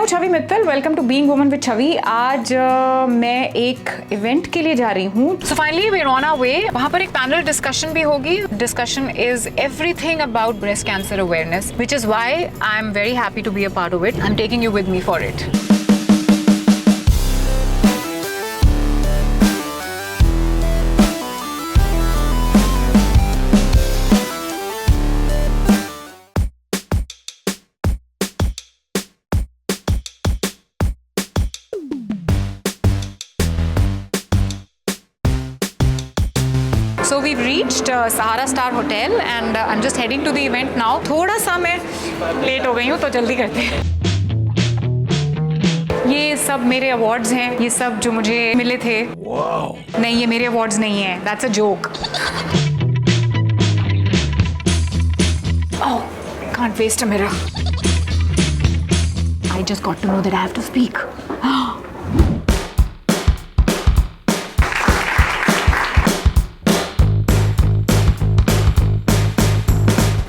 हूँ Chhavi Mittal, welcome to being woman with Chhavi. आज मैं एक इवेंट के लिए जा रही हूँ। So finally we are on our way. वहाँ पर एक पैनल डिस्कशन भी होगी। Discussion is everything about breast cancer awareness, which is why I am very happy to be a part of it. I am taking you with me for it. So we've reached Sahara Star Hotel and I'm just heading to the event now. थोड़ा सा मैं late हो गई हूँ तो जल्दी करते हैं। ये सब मेरे अवार्ड्स हैं, ये सब जो मुझे मिले थे। wow. नहीं, ये मेरे अवार्ड्स नहीं है, that's a joke. Oh, can't waste a mirror. I just got to know that I have to speak.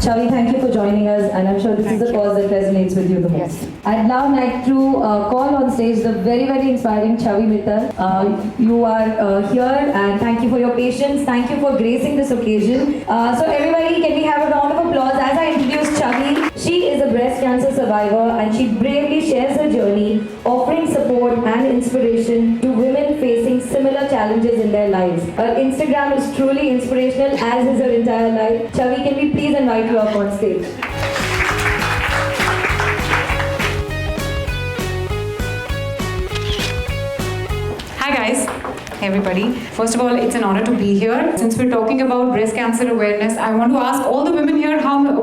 Chhavi, thank you for joining us, and I'm sure this is the cause that resonates with you the most. Yes. I'd now like to call on stage the very, very inspiring Chhavi Mittal. You are here, and thank you for your patience. Thank you for gracing this occasion. So everybody, can we have a round of applause as I introduce Chhavi? She is a breast cancer survivor, and she bravely shares her journey, offering support and inspiration to women facing similar challenges in their lives. Her Instagram is truly inspirational, as is her entire life. Chhavi, can we please invite you up on stage? Hi guys. Hey everybody. First of all, it's an honor to be here. Since we're talking about breast cancer awareness, I want to ask all the women here,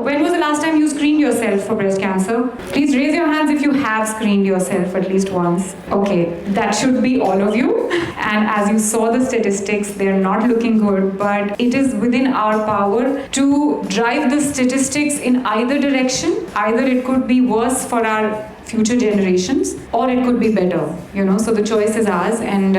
when was the last time you screened yourself for breast cancer? Please raise your hands if you have screened yourself at least once. Okay, that should be all of you. And as you saw the statistics, they're not looking good, but it is within our power to drive the statistics in either direction. Either it could be worse for our future generations, or it could be better, so the choice is ours. And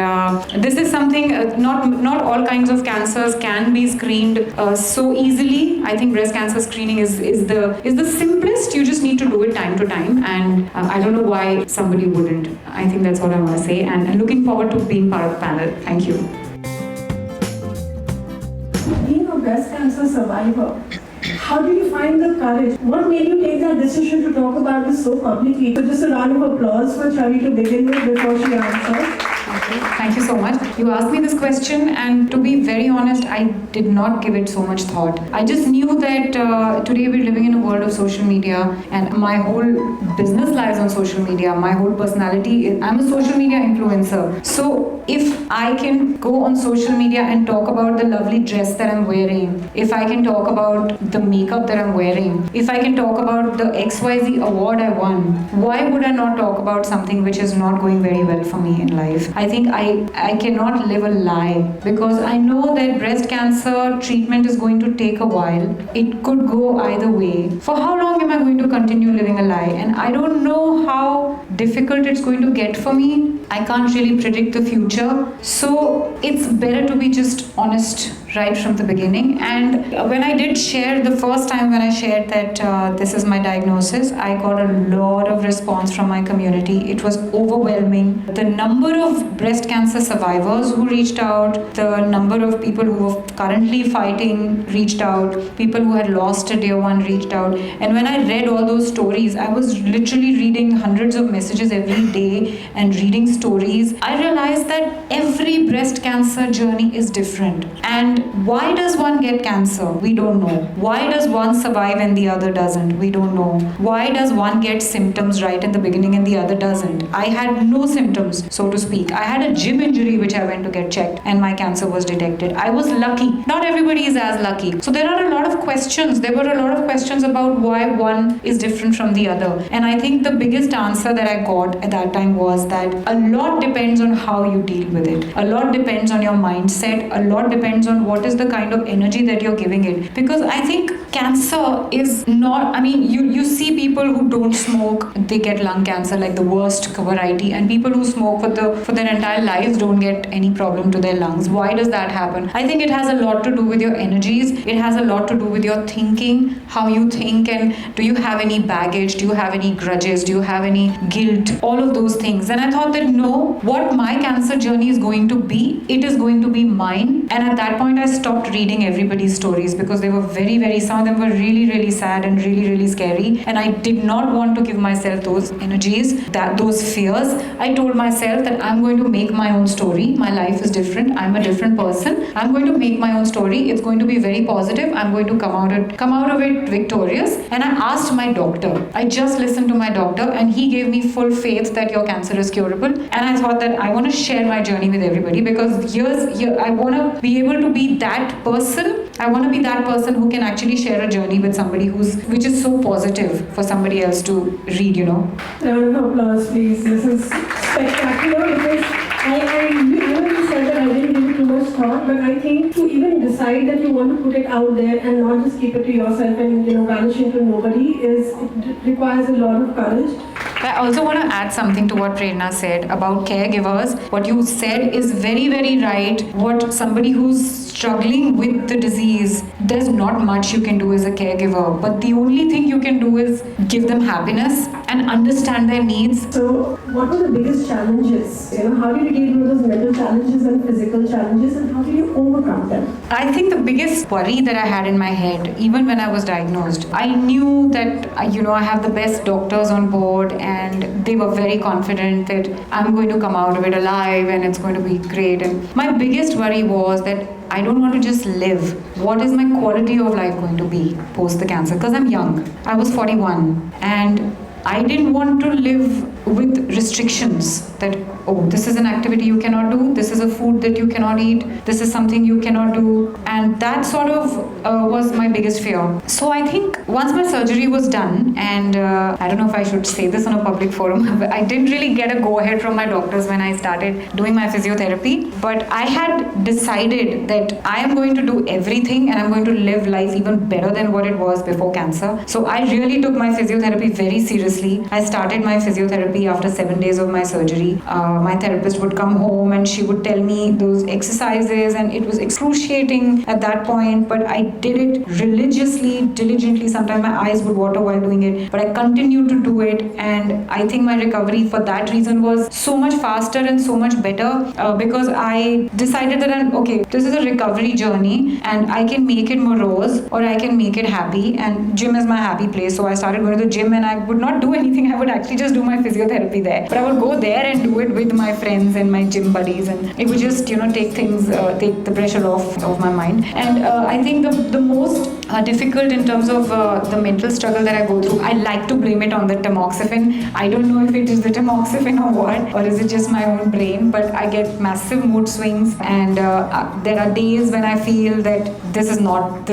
this is something, not all kinds of cancers can be screened so easily. I think breast cancer screening is the simplest. You just need to do it time to time, and I don't know why somebody wouldn't. I think that's what I want to say, and looking forward to being part of the panel. Thank you. Being a breast cancer survivor, how do you find the courage? What made you take that decision to talk about this so publicly? So just a round of applause for Chhavi to begin with before she answers. Thank you so much. You asked me this question, and to be very honest, I did not give it so much thought. I just knew that today we're living in a world of social media, and my whole business lies on social media. My whole personality I'm a social media influencer. So if I can go on social media and talk about the lovely dress that I'm wearing, if I can talk about the makeup that I'm wearing, if I can talk about the XYZ award I won, why would I not talk about something which is not going very well for me in life? I think I cannot live a lie, because I know that breast cancer treatment is going to take a while. It could go either way. For how long am I going to continue living a lie? And I don't know how difficult it's going to get for me. I can't really predict the future. So it's better to be just honest right from the beginning. And when I did share, the first time when I shared that this is my diagnosis, I got a lot of response from my community. It was overwhelming. The number of breast cancer survivors who reached out, the number of people who are currently fighting reached out, people who had lost a dear one reached out. And when I read all those stories, I was literally reading hundreds of messages every day and reading stories. I realized that every breast cancer journey is different. And why does one get cancer? We don't know. Why does one survive and the other doesn't? We don't know. Why does one get symptoms right in the beginning and the other doesn't? I had no symptoms, so to speak. I had a gym injury which I went to get checked, and my cancer was detected. I was lucky. Not everybody is as lucky. So there are a lot of questions. There were a lot of questions about why one is different from the other. And I think the biggest answer that I got at that time was that a lot depends on how you deal with it. A lot depends on your mindset. A lot depends on what what is the kind of energy that you're giving it. Because I think cancer is not, I mean, you see people who don't smoke, they get lung cancer, like the worst variety, and people who smoke for their entire lives don't get any problem to their lungs. Why does that happen? I think it has a lot to do with your energies. It has a lot to do with your thinking, how you think, and do you have any baggage? Do you have any grudges? Do you have any guilt? All of those things. And I thought that no, what my cancer journey is going to be, it is going to be mine. And at that point, I stopped reading everybody's stories because they were very, very, some of them were really, really sad and really, really scary. And I did not want to give myself those energies, those fears. I told myself that I'm going to make my own story. My life is different. I'm a different person. I'm going to make my own story. It's going to be very positive. I'm going to come out of it victorious. And I asked my doctor. I just listened to my doctor, and he gave me full faith that your cancer is curable. And I thought that I want to share my journey with everybody, because here I want to be able to be that person. I want to be that person who can actually share a journey with somebody which is so positive for somebody else to read, Round of applause, please. This is spectacular, because I know you said that I didn't give it too much thought, but I think to even decide that you want to put it out there and not just keep it to yourself and vanish into nobody it requires a lot of courage. I also want to add something to what Prerna said about caregivers. What you said is very, very right. What somebody who's struggling with the disease, there's not much you can do as a caregiver, but the only thing you can do is give them happiness and understand their needs. So what were the biggest challenges? How did you deal with those mental challenges and physical challenges, and how did you overcome them? I think the biggest worry that I had in my head, even when I was diagnosed, I knew that I have the best doctors on board, and they were very confident that I'm going to come out of it alive and it's going to be great. And my biggest worry was that I don't want to just live. What is my quality of life going to be post the cancer? Because I'm young. I was 41, and I didn't want to live with restrictions that, oh, this is an activity you cannot do, this is a food that you cannot eat, this is something you cannot do. And that sort of was my biggest fear. So I think once my surgery was done, and I don't know if I should say this on a public forum, I didn't really get a go-ahead from my doctors when I started doing my physiotherapy, but I had decided that I am going to do everything and I'm going to live life even better than what it was before cancer. So I really took my physiotherapy very seriously. I started my physiotherapy after 7 days of my surgery. My therapist would come home and she would tell me those exercises, and it was excruciating at that point, but I did it religiously, diligently. Sometimes my eyes would water while doing it, but I continued to do it, and I think my recovery for that reason was so much faster and so much better because I decided that this is a recovery journey and I can make it morose or I can make it happy, and gym is my happy place. So I started going to the gym, and I would not do anything. I would actually just do my physiotherapy there, but I would go there and do it with my friends and my gym buddies, and it would just take the pressure off of my mind. And I think the most difficult in terms of the mental struggle that I go through, I like to blame it on the tamoxifen. I don't know if it is the tamoxifen or what, or is it just my own brain, but I get massive mood swings, and there are days when I feel that this is not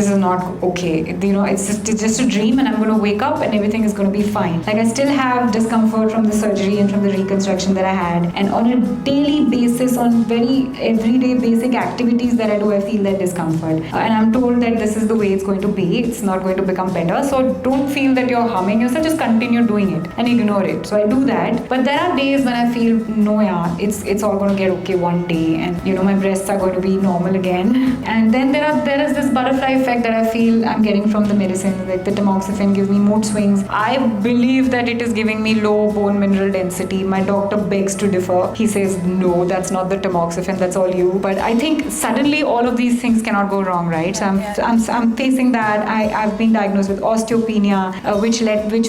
okay. It's just a dream, and I'm going to wake up and everything is going to be fine. Like, I still have discomfort from the surgery and from the reconstruction that I had, and on a daily basis, on very everyday basic activities that I do, I feel that discomfort, and I'm told that this is the way it's going to be. It's not going to become better, so don't feel that you're harming yourself. Just continue doing it and ignore it. So I do that, but there are days when I feel it's all going to get okay one day, and my breasts are going to be normal again. And then there is this butterfly effect that I feel I'm getting from the medicine. Like, the tamoxifen gives me mood swings. I believe that it is giving me low bone mineral density. My doctor begs to differ. He says, no, that's not the tamoxifen, that's all you. But I think suddenly all of these things cannot go wrong, right? So I'm facing that. I've been diagnosed with osteopenia,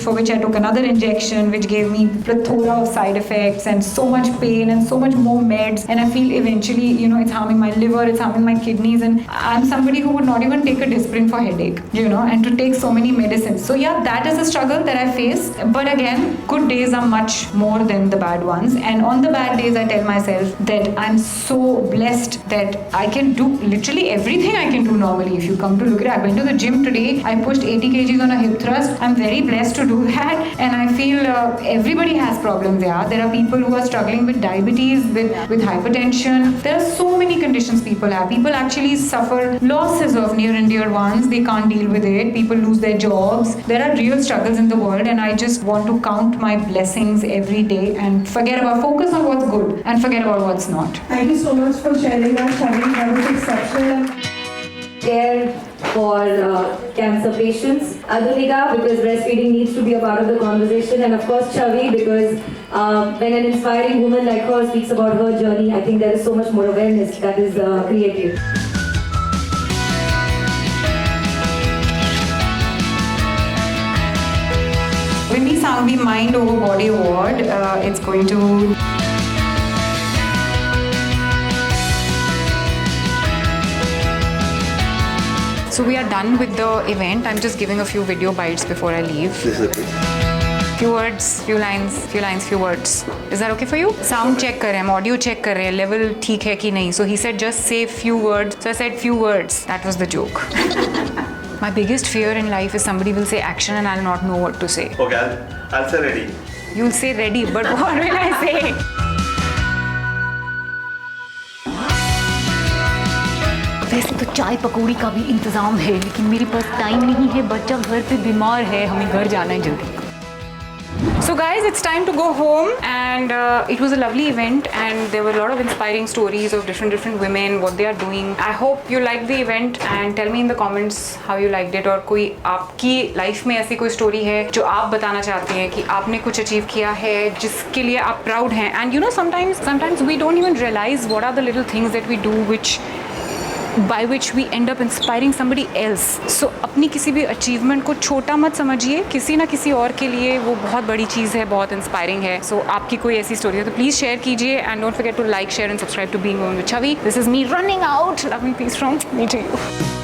for which I took another injection, which gave me plethora of side effects and so much pain and so much more meds. And I feel eventually, it's harming my liver, it's harming my kidneys, and I'm somebody who would not even take a Disprin for headache, and to take so many medicines. So yeah, that is a struggle that I face. But again, good days are much more than the bad ones. And on the bad days, I tell myself that I'm so blessed that I can do literally everything I can do normally. If you come to look at it, I went to the the gym today. I pushed 80 kgs on a hip thrust. I'm very blessed to do that, and I feel everybody has problems. Yeah, there are people who are struggling with diabetes, with hypertension. There are so many conditions people have. People actually suffer losses of near and dear ones. They can't deal with it. People lose their jobs. There are real struggles in the world, and I just want to count my blessings every day and focus on what's good and forget about what's not. Thank you so much for sharing that, Chhavi. That was exceptional. Care for cancer patients. Adunika, because breastfeeding needs to be a part of the conversation, and of course Chhavi, because when an inspiring woman like her speaks about her journey, I think there is so much more awareness that is created. When we sound the Mind Over Body Award, it's going to... So we are done with the event. I'm just giving a few video bites before I leave. This is okay. Few words, few lines, few words. Is that okay for you? Sound check कर रहे हैं, audio check कर रहे हैं, level ठीक है कि नहीं. So he said just say few words. So I said few words. That was the joke. My biggest fear in life is somebody will say action and I'll not know what to say. Okay, I'll say ready. You'll say ready, but what will I say? वैसे तो चाय पकौड़ी का भी इंतज़ाम है, लेकिन मेरे पास time नहीं है, बच्चा घर पे बीमार है, हमें घर जाना है जल्दी. So guys, it's time to go home, and it was a lovely event, and there were a lot of inspiring stories of different women, what they are doing. I hope you liked the event, and tell me in the comments how you liked it, और कोई आपकी life में ऐसी कोई story है जो आप बताना चाहते हैं कि आपने कुछ अचीव किया है जिसके लिए आप प्राउड हैं. And you know, sometimes we don't even realize what are the little things that we do by which we end up inspiring somebody else. So अपनी किसी भी अचीवमेंट को छोटा मत समझिए, किसी ना किसी और के लिए वो बहुत बड़ी चीज़ है, बहुत इंस्पायरिंग है. So आपकी कोई ऐसी स्टोरी है तो प्लीज़ शेयर कीजिए, and don't forget to like, share and subscribe to Being Woman with Chhavi. This is me running out. Love and peace from me to you.